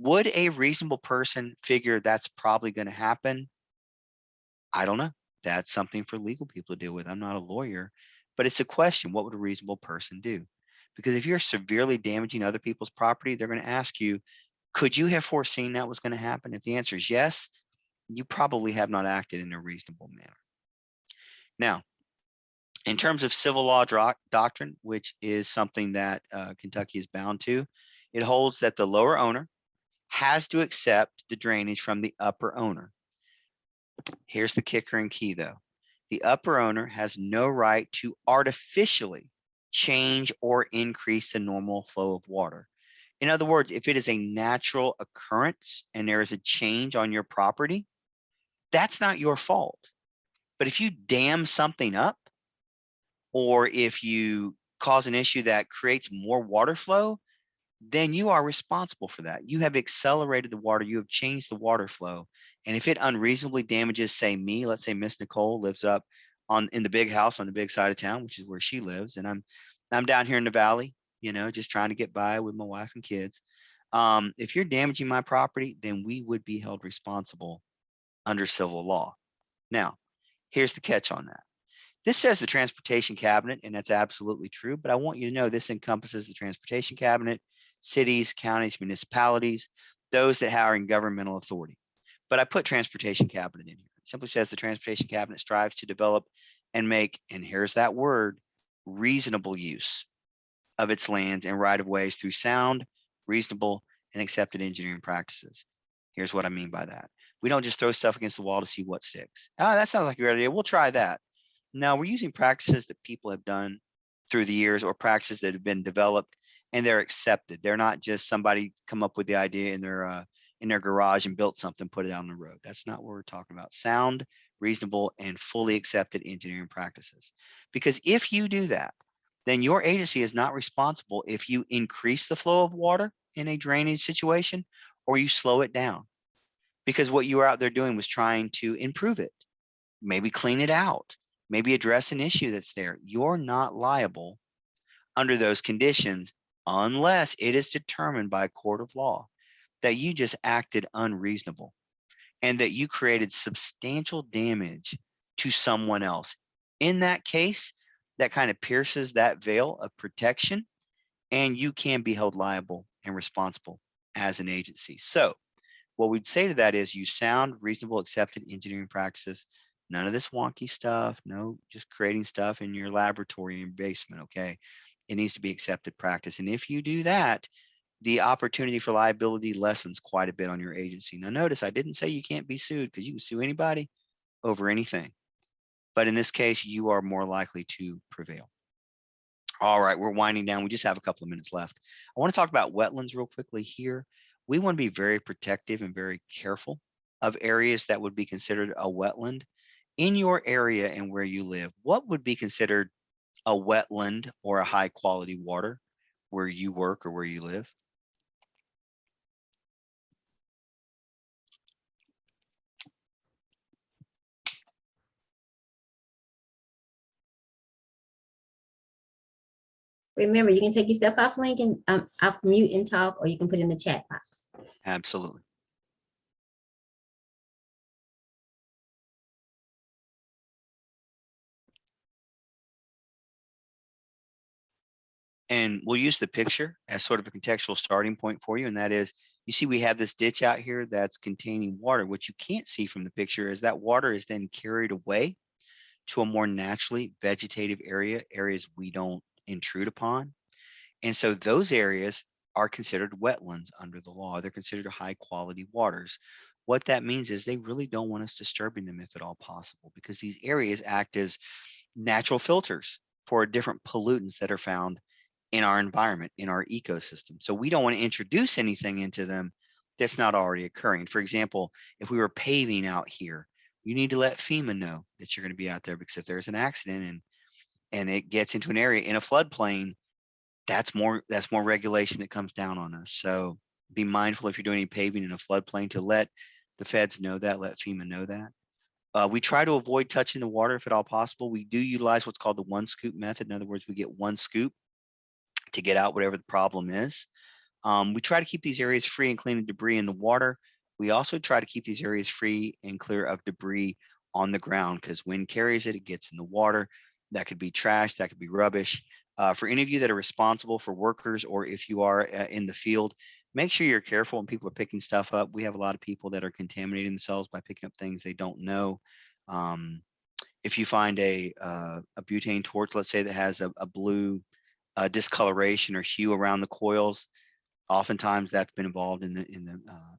Would a reasonable person figure that's probably going to happen? I don't know. That's something for legal people to deal with. I'm not a lawyer, but it's a question. What would a reasonable person do? Because if you're severely damaging other people's property, they're going to ask you, could you have foreseen that was going to happen? If the answer is yes, you probably have not acted in a reasonable manner. Now, in terms of civil law doctrine, which is something that Kentucky is bound to, it holds that the lower owner has to accept the drainage from the upper owner. Here's the kicker and key though. The upper owner has no right to artificially change or increase the normal flow of water. In other words, if it is a natural occurrence and there is a change on your property, that's not your fault. But if you dam something up, or if you cause an issue that creates more water flow, then you are responsible for that. You have accelerated the water, you have changed the water flow. And if it unreasonably damages, say me, let's say Miss Nicole lives up in the big house on the big side of town, which is where she lives, and I'm down here in the valley, just trying to get by with my wife and kids. If you're damaging my property, then we would be held responsible under civil law. Now, here's the catch on that. This says the transportation cabinet, and that's absolutely true, but I want you to know this encompasses the transportation cabinet, cities, counties, municipalities, those that are in governmental authority. But I put transportation cabinet in here. It simply says the transportation cabinet strives to develop and make, and here's that word, reasonable use of its lands and right of ways through sound, reasonable, and accepted engineering practices. Here's what I mean by that. We don't just throw stuff against the wall to see what sticks. Ah, that sounds like a great idea. We'll try that. No, we're using practices that people have done through the years or practices that have been developed and they're accepted. They're not just somebody come up with the idea in their garage and built something, put it out on the road. That's not what we're talking about. Sound, reasonable, and fully accepted engineering practices. Because if you do that, then your agency is not responsible if you increase the flow of water in a drainage situation or you slow it down. Because what you were out there doing was trying to improve it, maybe clean it out, maybe address an issue that's there. You're not liable under those conditions unless it is determined by a court of law that you just acted unreasonable and that you created substantial damage to someone else. In that case, that kind of pierces that veil of protection and you can be held liable and responsible as an agency. So what we'd say to that is use sound, reasonable, accepted engineering practices. None of this wonky stuff, no, just creating stuff in your laboratory in your basement, okay? It needs to be accepted practice. And if you do that, the opportunity for liability lessens quite a bit on your agency. Now notice I didn't say you can't be sued because you can sue anybody over anything. But in this case, you are more likely to prevail. All right, we're winding down. We just have a couple of minutes left. I want to talk about wetlands real quickly here. We want to be very protective and very careful of areas that would be considered a wetland. In your area and where you live, what would be considered a wetland or a high quality water where you work or where you live? Remember, you can take yourself off link and off mute and talk, or you can put it in the chat box. Absolutely. And we'll use the picture as sort of a contextual starting point for you. And that is, you see, we have this ditch out here that's containing water. What you can't see from the picture is that water is then carried away to a more naturally vegetative area, areas we don't intrude upon. And so those areas are considered wetlands under the law. They're considered high quality waters. What that means is they really don't want us disturbing them if at all possible, because these areas act as natural filters for different pollutants that are found in our environment, in our ecosystem. So we don't want to introduce anything into them that's not already occurring. For example, if we were paving out here, you need to let FEMA know that you're going to be out there, because if there's an accident and it gets into an area in a floodplain, that's more regulation that comes down on us. So be mindful if you're doing any paving in a floodplain to let the feds know that, let FEMA know that. We try to avoid touching the water if at all possible. We do utilize what's called the one scoop method. In other words, we get one scoop to get out whatever the problem is. We try to keep these areas free and clean of debris in the water. We also try to keep these areas free and clear of debris on the ground, because wind carries it, it gets in the water. That could be trash, that could be rubbish. For any of you that are responsible for workers, or if you are in the field, make sure you're careful when people are picking stuff up. We have a lot of people that are contaminating themselves by picking up things they don't know. If you find a butane torch, let's say, that has a blue discoloration or hue around the coils, oftentimes that's been involved in the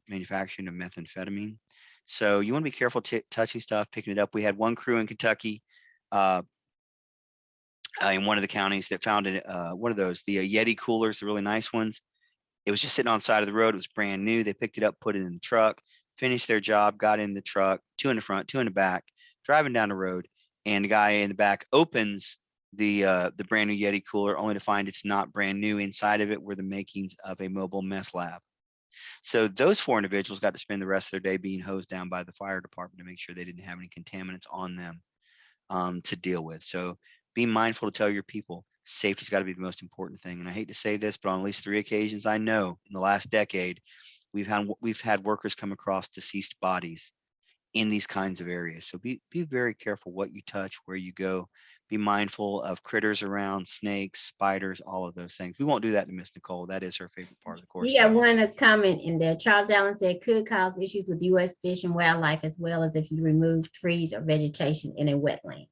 manufacturing of methamphetamine. So you want to be careful touching stuff, picking it up. We had one crew in Kentucky, in one of the counties, that found one of those, the Yeti coolers, the really nice ones. It was just sitting on the side of the road. It was brand new. They picked it up, put it in the truck, finished their job, got in the truck, 2 in the front, 2 in the back, driving down the road. And the guy in the back opens the brand new Yeti cooler, only to find it's not brand new. Inside of it were the makings of a mobile meth lab. So those 4 individuals got to spend the rest of their day being hosed down by the fire department to make sure they didn't have any contaminants on them to deal with. So be mindful to tell your people safety's got to be the most important thing. And I hate to say this, but on at least 3 occasions I know in the last decade, we've had workers come across deceased bodies in these kinds of areas. So be very careful what you touch, where you go. Be mindful of critters around, snakes, spiders, all of those things. We won't do that to Miss Nicole. That is her favorite part of the course. You got one comment in there. Charles Allen said could cause issues with U.S. Fish and Wildlife, as well as if you remove trees or vegetation in a wetland.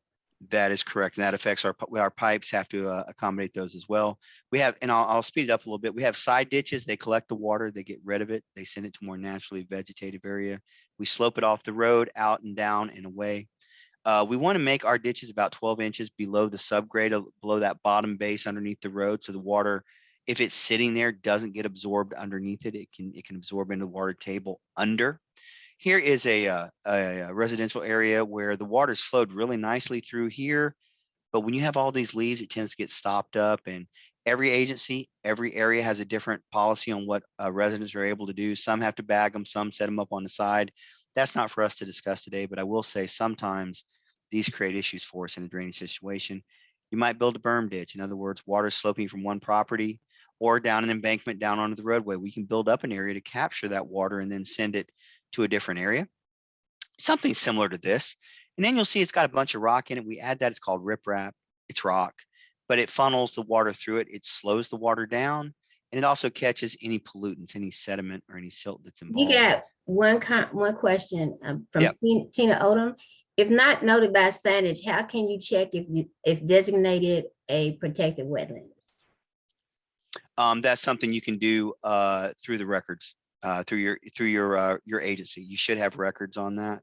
That is correct. And that affects our pipes, have to accommodate those as well. We have, and I'll speed it up a little bit. We have side ditches. They collect the water, they get rid of it. They send it to more naturally vegetative area. We slope it off the road, out and down and away. We want to make our ditches about 12 inches below the subgrade, below that bottom base underneath the road. So the water, if it's sitting there, doesn't get absorbed underneath it. It can absorb into the water table under. Here is a residential area where the water's flowed really nicely through here. But when you have all these leaves, it tends to get stopped up, and every agency, every area has a different policy on what residents are able to do. Some have to bag them, some set them up on the side. That's not for us to discuss today, but I will say sometimes these create issues for us in a drainage situation. You might build a berm ditch. In other words, water sloping from one property or down an embankment down onto the roadway. We can build up an area to capture that water and then send it to a different area. Something similar to this. And then you'll see it's got a bunch of rock in it. We add that, it's called riprap. It's rock, but it funnels the water through it. It slows the water down, and it also catches any pollutants, any sediment or any silt that's involved. You got one question from Yep. Tina Odom. If not noted by signage, how can you check if designated a protected wetland? That's something you can do through the records, through your agency. You should have records on that.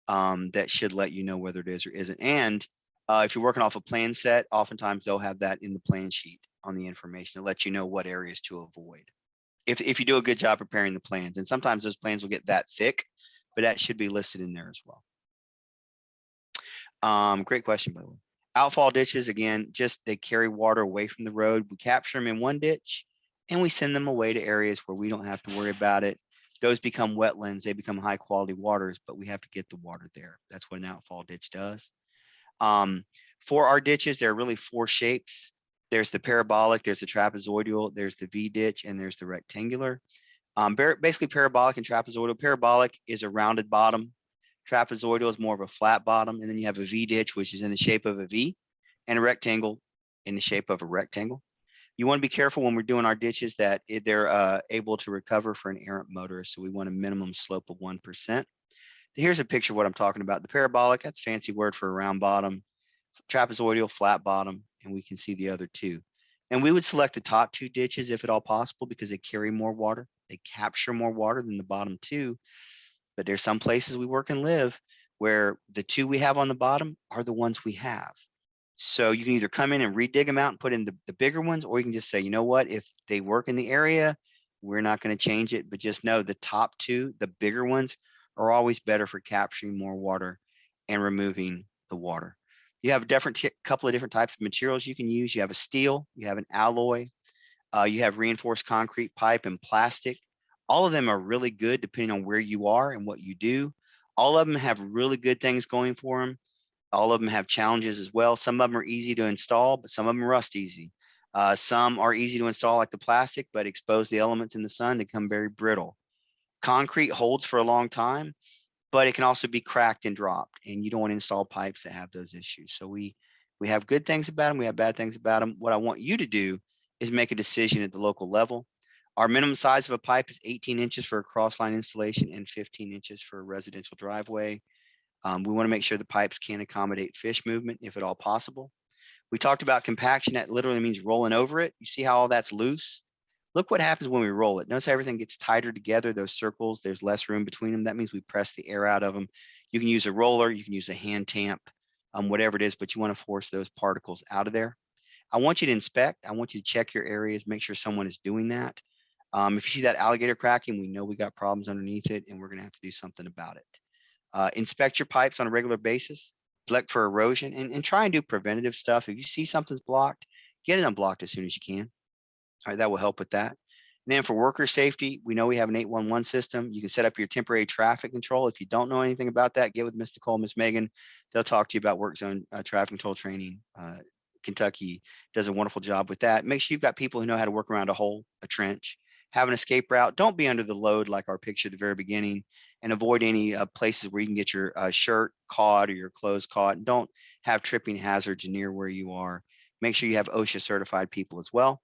That should let you know whether it is or isn't. And if you're working off a plan set, oftentimes they'll have that in the plan sheet on the information to let you know what areas to avoid. If you do a good job preparing the plans, and sometimes those plans will get that thick, but that should be listed in there as well. Great question, by the way. Outfall ditches, again, just they carry water away from the road. We capture them in one ditch and we send them away to areas where we don't have to worry about it. Those become wetlands, they become high quality waters, but we have to get the water there. That's what an outfall ditch does. For our ditches, there are really 4 shapes. There's the parabolic, there's the trapezoidal, there's the V ditch, and there's the rectangular. Basically parabolic and trapezoidal. Parabolic is a rounded bottom. Trapezoidal is more of a flat bottom. And then you have a V ditch, which is in the shape of a V, and a rectangle in the shape of a rectangle. You want to be careful when we're doing our ditches that they're able to recover for an errant motorist. So we want a minimum slope of 1%. Here's a picture of what I'm talking about. The parabolic, that's a fancy word for a round bottom. Trapezoidal, flat bottom, and we can see the other two. And we would select the top two ditches if at all possible because they carry more water. They capture more water than the bottom two. But there's some places we work and live where the two we have on the bottom are the ones we have. So you can either come in and redig them out and put in the bigger ones, or you can just say, you know what, if they work in the area, we're not going to change it, but just know the top two, the bigger ones, are always better for capturing more water and removing the water. You have a couple of different types of materials you can use. You have a steel, you have an alloy, you have reinforced concrete pipe and plastic. All of them are really good depending on where you are and what you do. All of them have really good things going for them. All of them have challenges as well. Some of them are easy to install, but some of them rust easy. Some are easy to install like the plastic, but expose the elements in the sun, they become very brittle. Concrete holds for a long time, but it can also be cracked and dropped, and you don't want to install pipes that have those issues. So we have good things about them, we have bad things about them. What I want you to do is make a decision at the local level. Our minimum size of a pipe is 18 inches for a cross-line installation and 15 inches for a residential driveway. We want to make sure the pipes can accommodate fish movement if at all possible. We talked about compaction. That literally means rolling over it. You see how all that's loose? Look what happens when we roll it. Notice how everything gets tighter together. Those circles, there's less room between them. That means we press the air out of them. You can use a roller, you can use a hand tamp, whatever it is, but you want to force those particles out of there. I want you to inspect. I want you to check your areas, make sure someone is doing that. If you see that alligator cracking, we know we got problems underneath it, and we're going to have to do something about it. Inspect your pipes on a regular basis, look for erosion, and try and do preventative stuff. If you see something's blocked, get it unblocked as soon as you can. All right, that will help with that. And then for worker safety, we know we have an 811 system. You can set up your temporary traffic control. If you don't know anything about that, get with Ms. Nicole, Ms. Megan. They'll talk to you about work zone traffic control training. Kentucky does a wonderful job with that. Make sure you've got people who know how to work around a hole, a trench, have an escape route. Don't be under the load like our picture at the very beginning, and avoid any places where you can get your shirt caught or your clothes caught. And don't have tripping hazards near where you are. Make sure you have OSHA certified people as well.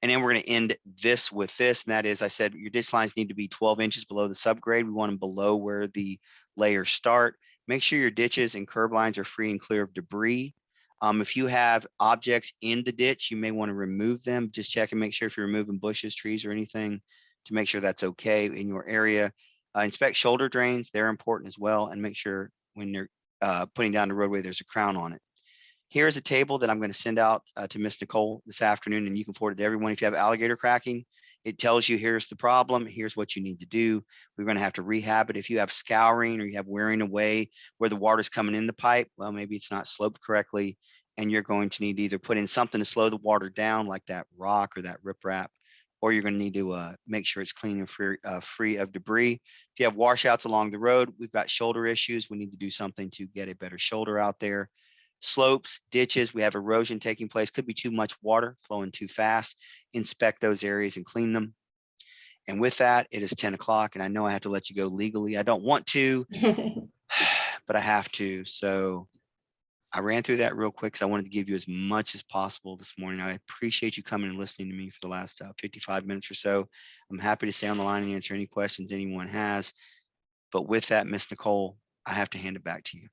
And then we're going to end this with this, and that is, I said, your ditch lines need to be 12 inches below the subgrade. We want them below where the layers start. Make sure your ditches and curb lines are free and clear of debris. If you have objects in the ditch, you may want to remove them. Just check and make sure if you're removing bushes, trees, or anything to make sure that's okay in your area. Inspect shoulder drains. They're important as well. And make sure when you're putting down the roadway, there's a crown on it. Here's a table that I'm going to send out to Ms. Nicole this afternoon, and you can forward it to everyone. If you have alligator cracking, it tells you here's the problem, here's what you need to do. We're going to have to rehab it. If you have scouring or you have wearing away where the water's coming in the pipe, well, maybe it's not sloped correctly, and you're going to need to either put in something to slow the water down, like that rock or that riprap, or you're going to need to make sure it's clean and free of debris. If you have washouts along the road, we've got shoulder issues. We need to do something to get a better shoulder out there. Slopes, ditches, we have erosion taking place. Could be too much water flowing too fast. Inspect those areas and clean them. And with that, it is 10 o'clock, and I know I have to let you go legally. I don't want to, but I have to. So I ran through that real quick because I wanted to give you as much as possible this morning. I appreciate you coming and listening to me for the last 55 minutes or so. I'm happy to stay on the line and answer any questions anyone has. But with that, Ms. Nicole, I have to hand it back to you.